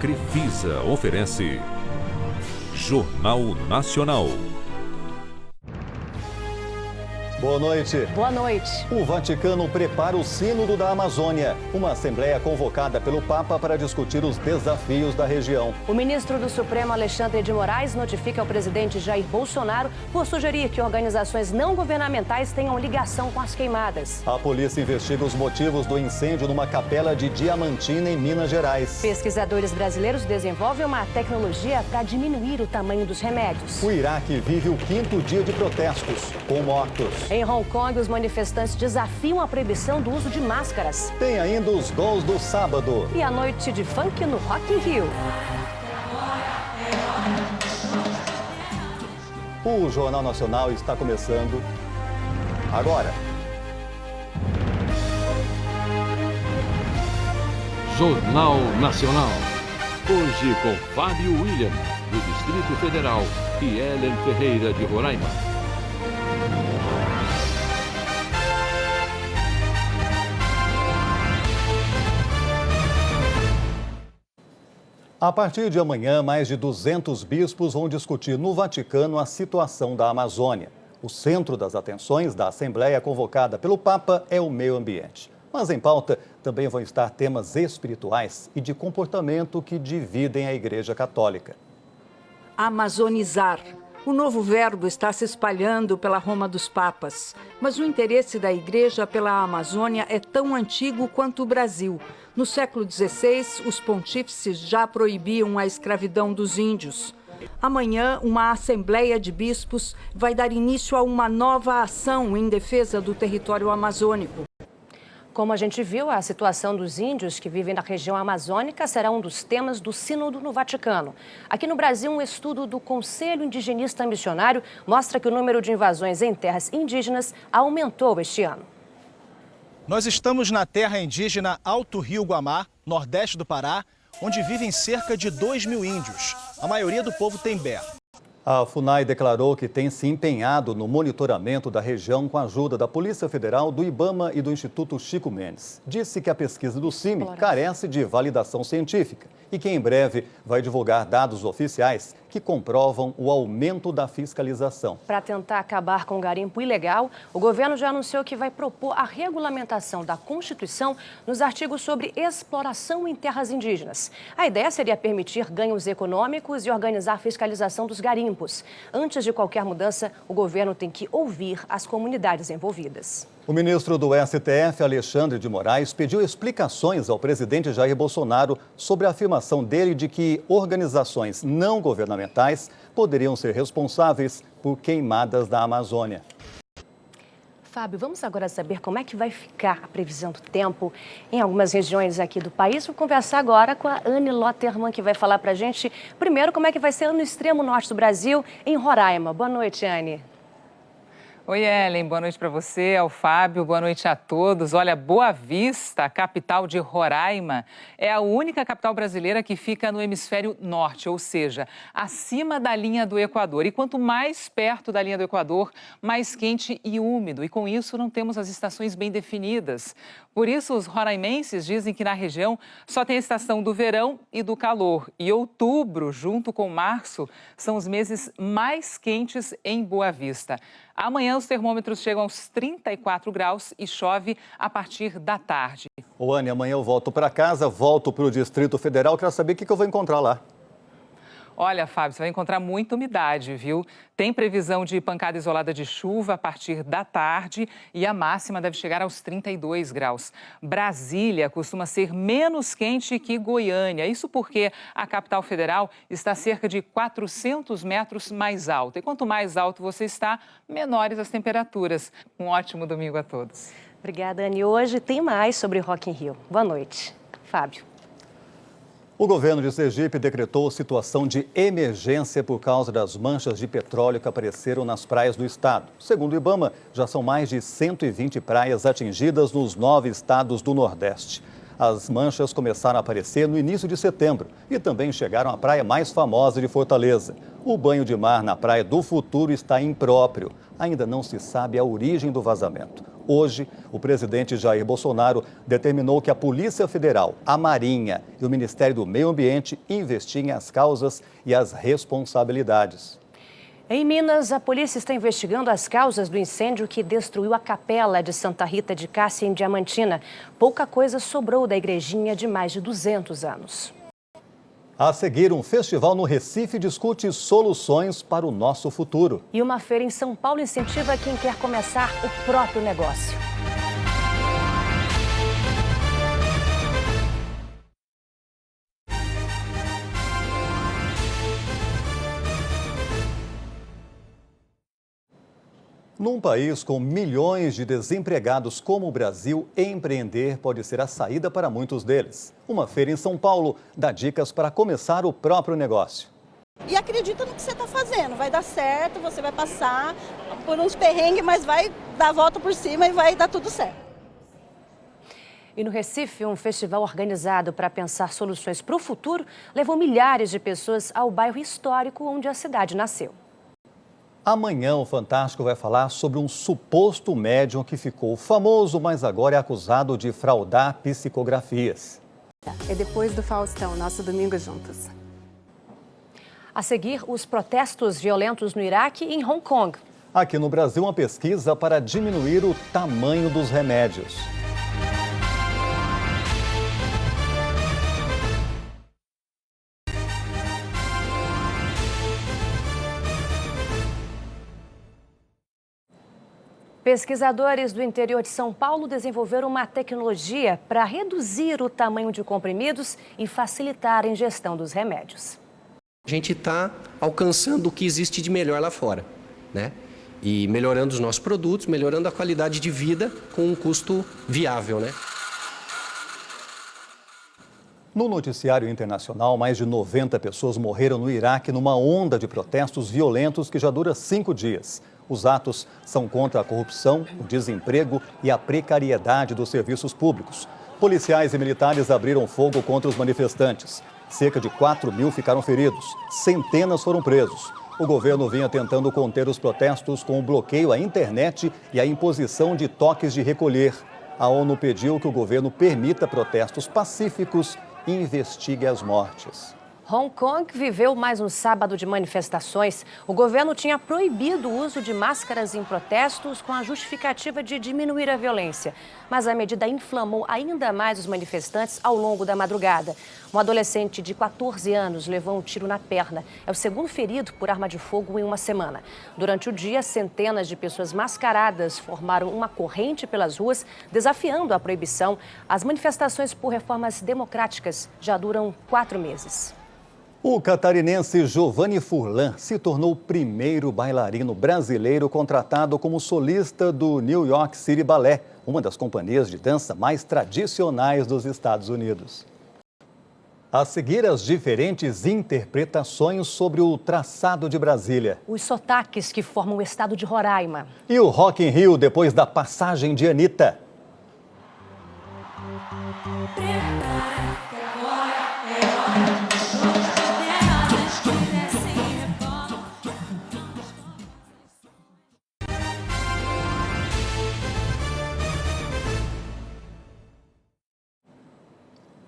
Crefisa oferece Jornal Nacional. Boa noite. Boa noite. O Vaticano prepara o Sínodo da Amazônia, uma assembleia convocada pelo Papa para discutir os desafios da região. O ministro do Supremo, Alexandre de Moraes, notifica ao presidente Jair Bolsonaro por sugerir que organizações não governamentais tenham ligação com as queimadas. A polícia investiga os motivos do incêndio numa capela de Diamantina, em Minas Gerais. Pesquisadores brasileiros desenvolvem uma tecnologia para diminuir o tamanho dos remédios. O Iraque vive o 5º dia de protestos, com mortos. Em Hong Kong, os manifestantes desafiam a proibição do uso de máscaras. Tem ainda os gols do sábado. E a noite de funk no Rock in Rio. O Jornal Nacional está começando agora. Jornal Nacional. Hoje com Fábio William, do Distrito Federal, e Ellen Ferreira, de Roraima. A partir de amanhã, mais de 200 bispos vão discutir no Vaticano a situação da Amazônia. O centro das atenções da Assembleia convocada pelo Papa é o meio ambiente. Mas em pauta também vão estar temas espirituais e de comportamento que dividem a Igreja Católica. Amazonizar. O novo verbo está se espalhando pela Roma dos Papas, mas o interesse da Igreja pela Amazônia é tão antigo quanto o Brasil. No século XVI, os pontífices já proibiam a escravidão dos índios. Amanhã, uma assembleia de bispos vai dar início a uma nova ação em defesa do território amazônico. Como a gente viu, a situação dos índios que vivem na região amazônica será um dos temas do Sínodo no Vaticano. Aqui no Brasil, um estudo do Conselho Indigenista Missionário mostra que o número de invasões em terras indígenas aumentou este ano. Nós estamos na terra indígena Alto Rio Guamá, nordeste do Pará, onde vivem cerca de 2.000 índios. A maioria do povo tem Bé. A FUNAI declarou que tem se empenhado no monitoramento da região com a ajuda da Polícia Federal, do IBAMA e do Instituto Chico Mendes. Disse que a pesquisa do CIMI carece de validação científica e que em breve vai divulgar dados oficiais que comprovam o aumento da fiscalização. Para tentar acabar com o garimpo ilegal, o governo já anunciou que vai propor a regulamentação da Constituição nos artigos sobre exploração em terras indígenas. A ideia seria permitir ganhos econômicos e organizar a fiscalização dos garimpos. Antes de qualquer mudança, o governo tem que ouvir as comunidades envolvidas. O ministro do STF, Alexandre de Moraes, pediu explicações ao presidente Jair Bolsonaro sobre a afirmação dele de que organizações não governamentais poderiam ser responsáveis por queimadas da Amazônia. Fábio, vamos agora saber como é que vai ficar a previsão do tempo em algumas regiões aqui do país. Vou conversar agora com a Anne Lotterman, que vai falar para a gente, primeiro, como é que vai ser no extremo norte do Brasil, em Roraima. Boa noite, Anne. Oi, Ellen, boa noite para você, ao Fábio, boa noite a todos. Olha, Boa Vista, a capital de Roraima, é a única capital brasileira que fica no hemisfério norte, ou seja, acima da linha do Equador. E quanto mais perto da linha do Equador, mais quente e úmido. E com isso não temos as estações bem definidas. Por isso, os roraimenses dizem que na região só tem a estação do verão e do calor. E outubro, junto com março, são os meses mais quentes em Boa Vista. Amanhã os termômetros chegam aos 34 graus e chove a partir da tarde. Ô, Anne, amanhã eu volto para casa, volto para o Distrito Federal. Quero saber o que eu vou encontrar lá. Olha, Fábio, você vai encontrar muita umidade, viu? Tem previsão de pancada isolada de chuva a partir da tarde e a máxima deve chegar aos 32 graus. Brasília costuma ser menos quente que Goiânia. Isso porque a capital federal está cerca de 400 metros mais alta. E quanto mais alto você está, menores as temperaturas. Um ótimo domingo a todos. Obrigada, Anne. Hoje tem mais sobre Rock in Rio. Boa noite. Fábio. O governo de Sergipe decretou situação de emergência por causa das manchas de petróleo que apareceram nas praias do estado. Segundo o IBAMA, já são mais de 120 praias atingidas nos 9 estados do Nordeste. As manchas começaram a aparecer no início de setembro e também chegaram à praia mais famosa de Fortaleza. O banho de mar na Praia do Futuro está impróprio. Ainda não se sabe a origem do vazamento. Hoje, o presidente Jair Bolsonaro determinou que a Polícia Federal, a Marinha e o Ministério do Meio Ambiente investiguem as causas e as responsabilidades. Em Minas, a polícia está investigando as causas do incêndio que destruiu a capela de Santa Rita de Cássia, em Diamantina. Pouca coisa sobrou da igrejinha de mais de 200 anos. A seguir, um festival no Recife discute soluções para o nosso futuro. E uma feira em São Paulo incentiva quem quer começar o próprio negócio. Num país com milhões de desempregados como o Brasil, empreender pode ser a saída para muitos deles. Uma feira em São Paulo dá dicas para começar o próprio negócio. E acredita no que você está fazendo, vai dar certo, você vai passar por uns perrengues, mas vai dar a volta por cima e vai dar tudo certo. E no Recife, um festival organizado para pensar soluções para o futuro levou milhares de pessoas ao bairro histórico onde a cidade nasceu. Amanhã o Fantástico vai falar sobre um suposto médium que ficou famoso, mas agora é acusado de fraudar psicografias. É depois do Faustão, nosso Domingo Juntos. A seguir, os protestos violentos no Iraque e em Hong Kong. Aqui no Brasil, uma pesquisa para diminuir o tamanho dos remédios. Pesquisadores do interior de São Paulo desenvolveram uma tecnologia para reduzir o tamanho de comprimidos e facilitar a ingestão dos remédios. A gente está alcançando o que existe de melhor lá fora, né? E melhorando os nossos produtos, melhorando a qualidade de vida com um custo viável, né? No noticiário internacional, mais de 90 pessoas morreram no Iraque numa onda de protestos violentos que já dura 5 dias. Os atos são contra a corrupção, o desemprego e a precariedade dos serviços públicos. Policiais e militares abriram fogo contra os manifestantes. Cerca de 4.000 ficaram feridos, centenas foram presos. O governo vinha tentando conter os protestos com o bloqueio à internet e a imposição de toques de recolher. A ONU pediu que o governo permita protestos pacíficos e investigue as mortes. Hong Kong viveu mais um sábado de manifestações. O governo tinha proibido o uso de máscaras em protestos com a justificativa de diminuir a violência. Mas a medida inflamou ainda mais os manifestantes ao longo da madrugada. Um adolescente de 14 anos levou um tiro na perna. É o segundo ferido por arma de fogo em uma semana. Durante o dia, centenas de pessoas mascaradas formaram uma corrente pelas ruas, desafiando a proibição. As manifestações por reformas democráticas já duram 4 meses. O catarinense Giovanni Furlan se tornou o primeiro bailarino brasileiro contratado como solista do New York City Ballet, uma das companhias de dança mais tradicionais dos Estados Unidos. A seguir, as diferentes interpretações sobre o traçado de Brasília. Os sotaques que formam o estado de Roraima. E o Rock in Rio depois da passagem de Anitta.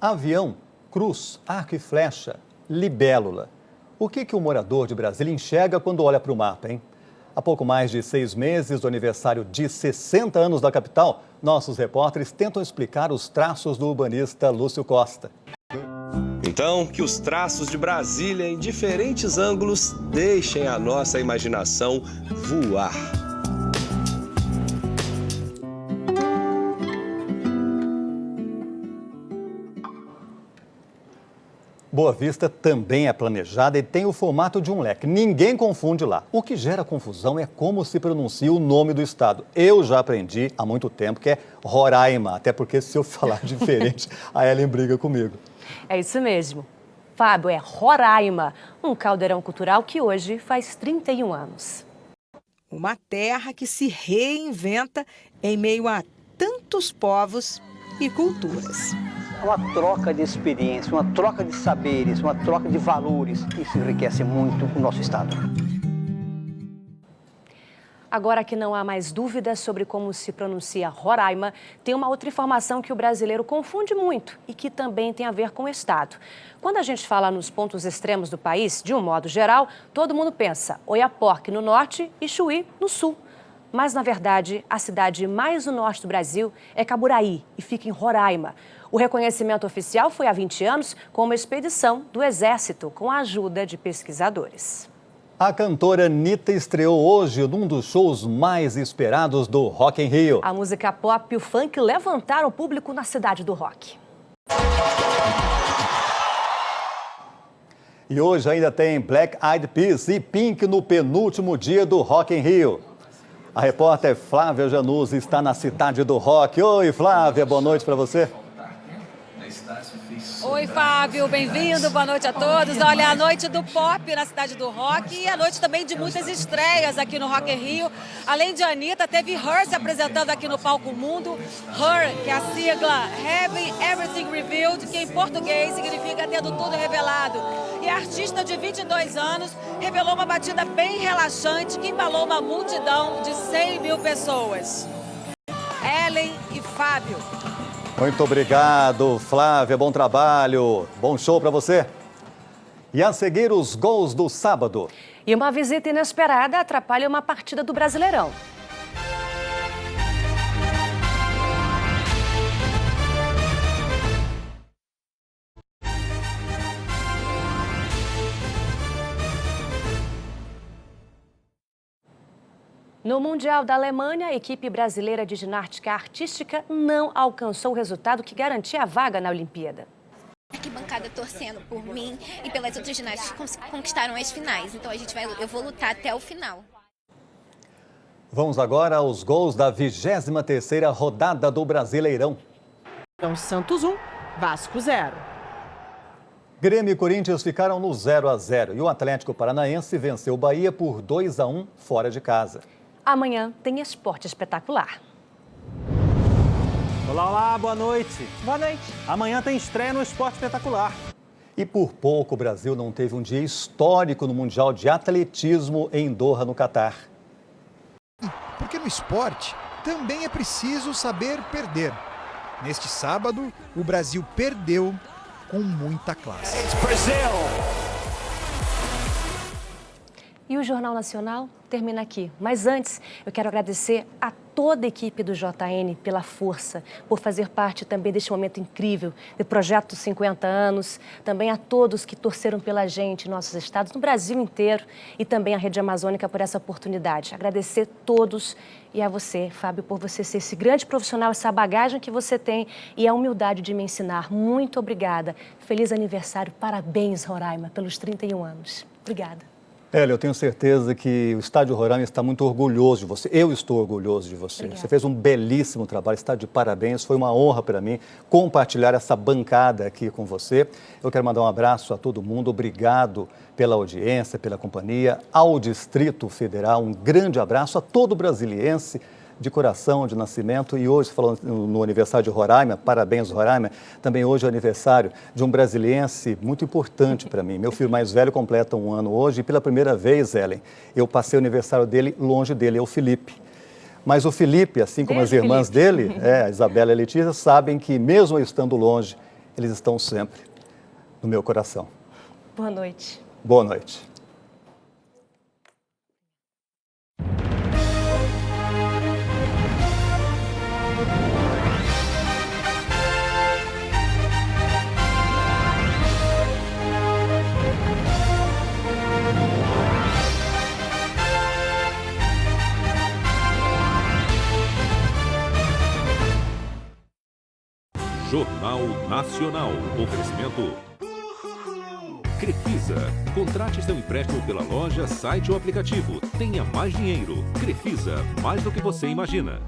Avião, cruz, arco e flecha, libélula. O que o morador de Brasília enxerga quando olha para o mapa, hein? Há pouco mais de 6 meses do aniversário de 60 anos da capital, nossos repórteres tentam explicar os traços do urbanista Lúcio Costa. Então, que os traços de Brasília em diferentes ângulos deixem a nossa imaginação voar. Boa Vista também é planejada e tem o formato de um leque. Ninguém confunde lá. O que gera confusão é como se pronuncia o nome do estado. Eu já aprendi há muito tempo que é Roraima, até porque se eu falar diferente, a Ellen briga comigo. É isso mesmo. Fábio, é Roraima, um caldeirão cultural que hoje faz 31 anos. Uma terra que se reinventa em meio a tantos povos e culturas. uma troca de experiência, uma troca de saberes, uma troca de valores. Isso enriquece muito o nosso Estado. Agora que não há mais dúvidas sobre como se pronuncia Roraima, tem uma outra informação que o brasileiro confunde muito e que também tem a ver com o Estado. Quando a gente fala nos pontos extremos do país, de um modo geral, todo mundo pensa Oiapoque no norte e Chuí no sul. Mas, na verdade, a cidade mais no norte do Brasil é Caburaí e fica em Roraima. O reconhecimento oficial foi há 20 anos com uma expedição do Exército com a ajuda de pesquisadores. A cantora Anitta estreou hoje num dos shows mais esperados do Rock in Rio. A música pop e o funk levantaram o público na cidade do rock. E hoje ainda tem Black Eyed Peas e Pink no penúltimo dia do Rock in Rio. A repórter Flávia Januzzi está na cidade do rock. Oi, Flávia, boa noite para você. Oi, Fábio, bem-vindo, boa noite a todos. Olha, a noite do pop na cidade do rock e a noite também de muitas estreias aqui no Rock in Rio. Além de Anitta, teve Her se apresentando aqui no Palco Mundo. Her, que é a sigla Having Everything Revealed, que em português significa tendo tudo revelado. E a artista de 22 anos revelou uma batida bem relaxante que embalou uma multidão de 100 mil pessoas. Ellen e Fábio. Muito obrigado, Flávia, bom trabalho, bom show para você. E a seguir, os gols do sábado. E uma visita inesperada atrapalha uma partida do Brasileirão. No Mundial da Alemanha, a equipe brasileira de ginástica artística não alcançou o resultado que garantia a vaga na Olimpíada. A arquibancada torcendo por mim e pelas outras ginastas que conquistaram as finais. Então eu vou lutar até o final. Vamos agora aos gols da 23ª rodada do Brasileirão. Santos 1, Vasco 0. Grêmio e Corinthians ficaram no 0-0 e o Atlético Paranaense venceu o Bahia por 2-1 fora de casa. Amanhã tem Esporte Espetacular. Olá, olá, boa noite. Boa noite. Amanhã tem estreia no Esporte Espetacular. E por pouco o Brasil não teve um dia histórico no Mundial de Atletismo em Doha, no Catar. Porque no esporte também é preciso saber perder. Neste sábado, o Brasil perdeu com muita classe. E o Jornal Nacional termina aqui. Mas antes, eu quero agradecer a toda a equipe do JN pela força, por fazer parte também deste momento incrível, do Projeto 50 anos, também a todos que torceram pela gente em nossos estados, no Brasil inteiro, e também a Rede Amazônica por essa oportunidade. Agradecer a todos e a você, Fábio, por você ser esse grande profissional, essa bagagem que você tem e a humildade de me ensinar. Muito obrigada. Feliz aniversário, parabéns, Roraima, pelos 31 anos. Obrigada. Hélio, eu tenho certeza que o Estádio Roraima está muito orgulhoso de você. Eu estou orgulhoso de você. Obrigada. Você fez um belíssimo trabalho, está de parabéns. Foi uma honra para mim compartilhar essa bancada aqui com você. Eu quero mandar um abraço a todo mundo. Obrigado pela audiência, pela companhia. Ao Distrito Federal, um grande abraço a todo brasiliense de coração, de nascimento. E hoje, falando no aniversário de Roraima, parabéns, Roraima, também hoje é o aniversário de um brasiliense muito importante para mim. Meu filho mais velho completa 1 ano hoje e pela primeira vez, Ellen, eu passei o aniversário dele longe dele, é o Felipe. Mas o Felipe, assim como as irmãs dele, a Isabela e a Letícia, sabem que mesmo eu estando longe, eles estão sempre no meu coração. Boa noite. Boa noite. Jornal Nacional. Oferecimento Crefisa. Contrate seu empréstimo pela loja, site ou aplicativo. Tenha mais dinheiro. Crefisa, mais do que você imagina.